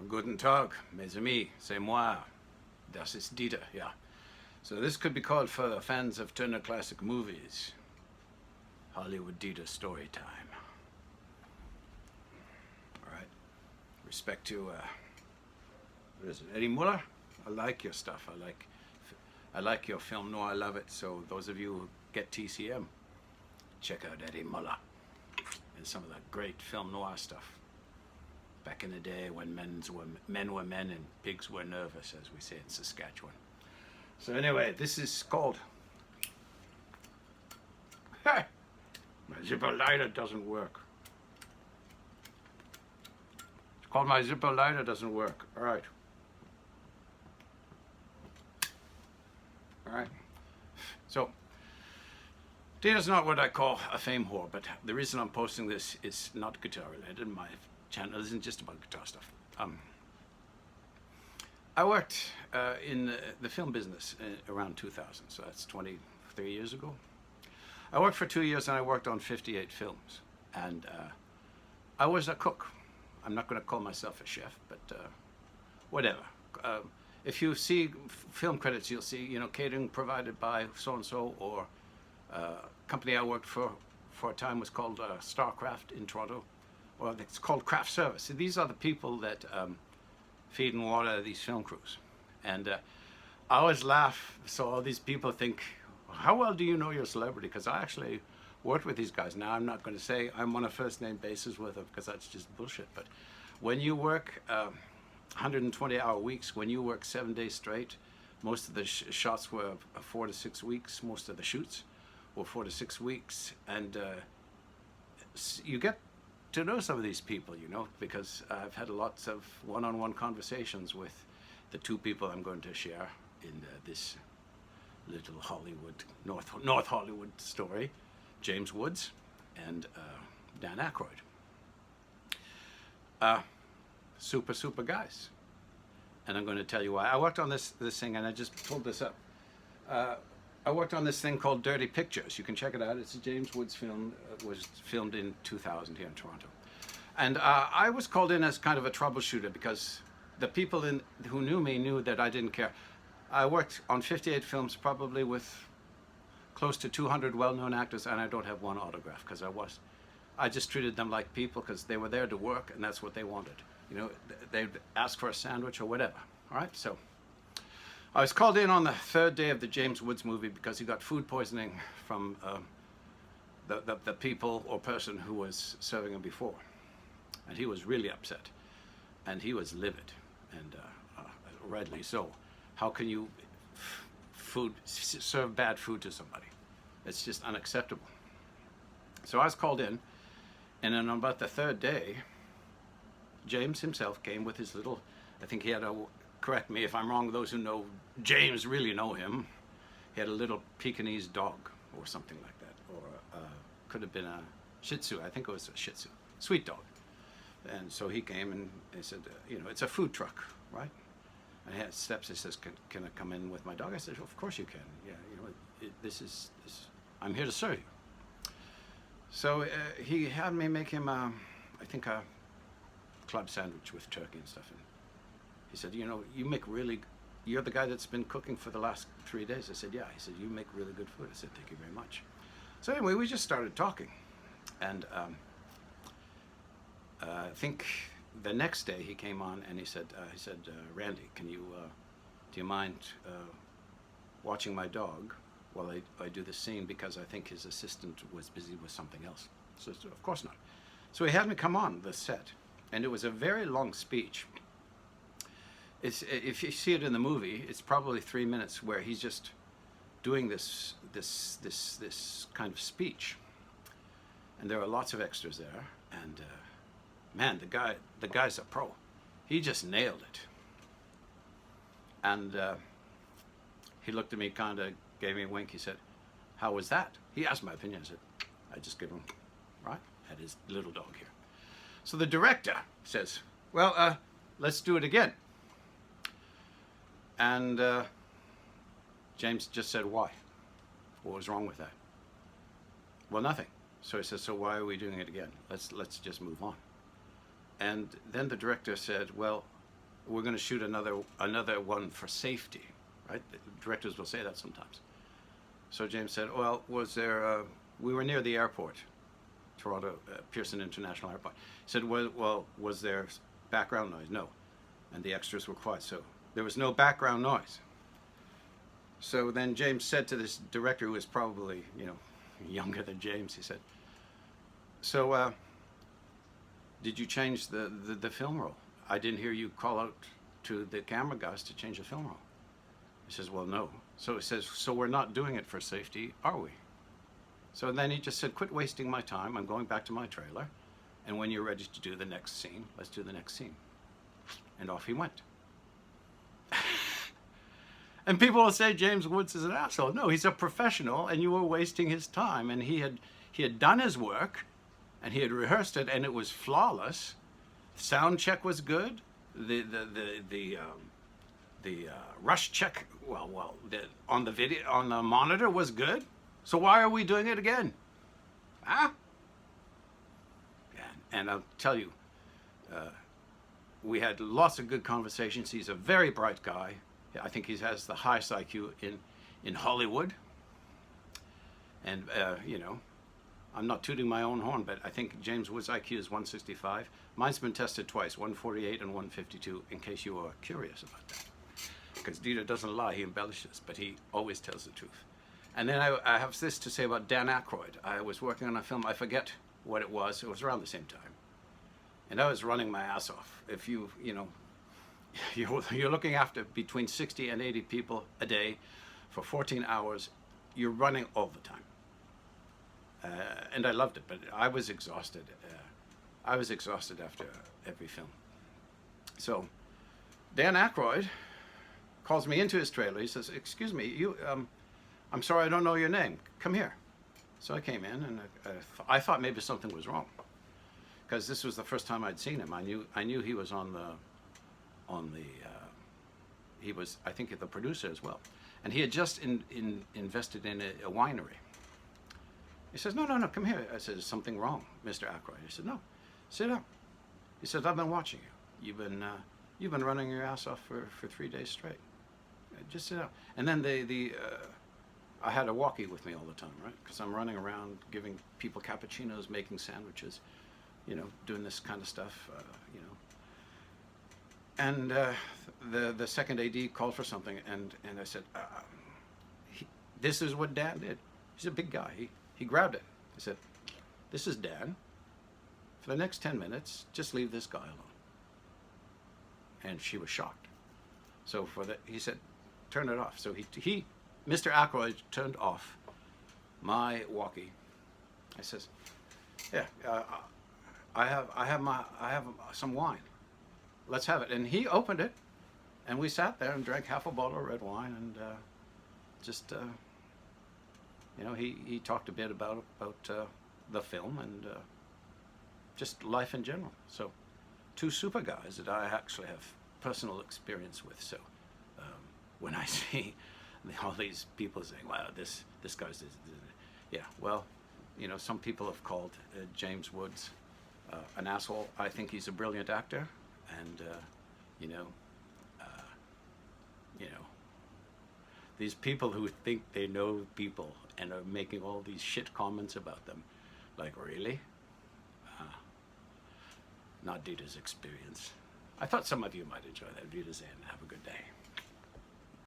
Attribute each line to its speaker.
Speaker 1: Guten Tag, mes amis, c'est moi. Das ist Dieter, yeah. So this could be called for the fans of Turner Classic Movies. Hollywood Dieter story time. All right. Respect to, what is it, Eddie Muller? I like your stuff. I like your film noir. I love it. So those of you who get TCM, check out Eddie Muller and some of the great film noir stuff. Back in the day when men were men and pigs were nervous, as we say in Saskatchewan. So anyway, this is called... Hey! My zipper lighter doesn't work. It's called My Zipper Lighter Doesn't Work. All right. All right. So, Data's not what I call a fame whore, but the reason I'm posting this is not guitar related. My channel isn't just about guitar stuff. I worked in the film business around 2000, so that's 23 years ago. I worked for 2 years and I worked on 58 films. And I was a cook. I'm not going to call myself a chef, but whatever. If you see film credits, you'll see, you know, catering provided by so-and-so, or company I worked for a time was called Starcraft in Toronto. Or it's called craft service. So these are the people that feed and water these film crews. And I always laugh, so all these people think, how well do you know your celebrity? Because I actually worked with these guys. Now, I'm not going to say I'm on a first name basis with them, because that's just bullshit. But when you work 120-hour weeks, when you work 7 days straight, most of the shots were 4 to 6 weeks, most of the shoots were 4 to 6 weeks, and you get to know some of these people, you know, because I've had lots of one-on-one conversations with the two people I'm going to share in this little Hollywood, North Hollywood story, James Woods and Dan Ackroyd. Super guys. And I'm going to tell you why. I worked on this thing, and I just pulled this up. I worked on this thing called Dirty Pictures. You can check it out. It's a James Woods film. It was filmed in 2000 here in Toronto. And I was called in as kind of a troubleshooter, because the people who knew me knew that I didn't care. I worked on 58 films, probably with close to 200 well-known actors, and I don't have one autograph, because I just treated them like people, because they were there to work, and that's what they wanted. You know, they'd ask for a sandwich or whatever. All right, so I was called in on the third day of the James Woods movie because he got food poisoning from the people or person who was serving him before. And he was really upset. And he was livid, and rightly so. How can you serve bad food to somebody? It's just unacceptable. So I was called in, and then on about the third day, James himself came with his little, I think he had a, correct me if I'm wrong, those who know James really know him. He had a little Pekingese dog or something like that, or could have been a Shih Tzu. I think it was a Shih Tzu, sweet dog. And so he came and he said, you know, it's a food truck, right? And he had steps. He says, can I come in with my dog? I said, of course you can. Yeah, you know, I'm here to serve you. So he had me make him, I think, a club sandwich with turkey and stuff. And he said, you know, you're the guy that's been cooking for the last 3 days. I said, yeah. He said, you make really good food. I said, thank you very much. So anyway, we just started talking. And I think the next day he came on and he said, Randy, do you mind watching my dog while I do this scene, because I think his assistant was busy with something else. So I said, of course not. So he had me come on the set, and it was a very long speech. If you see it in the movie, it's probably 3 minutes where he's just doing this kind of speech, and there are lots of extras there. And man, the guy's a pro. He just nailed it. And he looked at me, kind of gave me a wink. He said, "How was that?" He asked my opinion. I said, "I just give him, right?" Had his little dog here. So the director says, "Well, let's do it again." And James just said, "Why? What was wrong with that?" "Well, nothing." So he says, "So why are we doing it again? Let's just move on." And then the director said, "Well, we're going to shoot another one for safety, right? The directors will say that sometimes. So James said, well, was there, we were near the airport, Toronto, Pearson International Airport. He said, well, was there background noise? No. And the extras were quiet, so there was no background noise. So then James said to this director, who was probably, younger than James, he said, so did you change the film roll? I didn't hear you call out to the camera guys to change the film roll. He says, well, no. So he says, so we're not doing it for safety, are we? So then he just said, quit wasting my time. I'm going back to my trailer. And when you're ready to do the next scene, let's do the next scene. And off he went. And people will say James Woods is an asshole. No, he's a professional, and you were wasting his time. And he had done his work, and he had rehearsed it, and it was flawless. Sound check was good. The rush check, on the video, on the monitor was good. So why are we doing it again? Huh? And I'll tell you, we had lots of good conversations. He's a very bright guy. I think he has the highest IQ in Hollywood. And, I'm not tooting my own horn, but I think James Woods' IQ is 165. Mine's been tested twice, 148 and 152, in case you are curious about that. Because Dieter doesn't lie, he embellishes, but he always tells the truth. And then I have this to say about Dan Ackroyd. I was working on a film, I forget what it was around the same time. And I was running my ass off. If you're looking after between 60 and 80 people a day for 14 hours, you're running all the time. And I loved it, but I was exhausted. I was exhausted after every film. So Dan Ackroyd calls me into his trailer. He says, excuse me, I'm sorry, I don't know your name. Come here. So I came in, and I thought maybe something was wrong, because this was the first time I'd seen him. I knew he was he was, I think, the producer as well, and he had just invested in a winery. He says, no, come here. I said, is something wrong, Mr. Ackroyd? He said, no, sit down. He said, I've been watching you. You've been running your ass off for 3 days straight. Just sit down. And then I had a walkie with me all the time, right? Because I'm running around giving people cappuccinos, making sandwiches, doing this kind of stuff, And the second AD called for something, and I said, this is what Dan did. He's a big guy. He grabbed it. He said, this is Dan. For the next 10 minutes, just leave this guy alone. And she was shocked. So he said, turn it off. So Mr. Ackroyd turned off my walkie. I says, yeah, I have some wine. Let's have it. And he opened it, and we sat there and drank half a bottle of red wine, and he talked a bit about the film and just life in general. So, two super guys that I actually have personal experience with. So, when I see all these people saying, "Wow, this guy's," yeah, well, some people have called James Woods an asshole. I think he's a brilliant actor, and these people who think they know people and are making all these shit comments about them, like, really? Not Dieter's experience. I thought some of you might enjoy that. Dieter's in. Have a good day.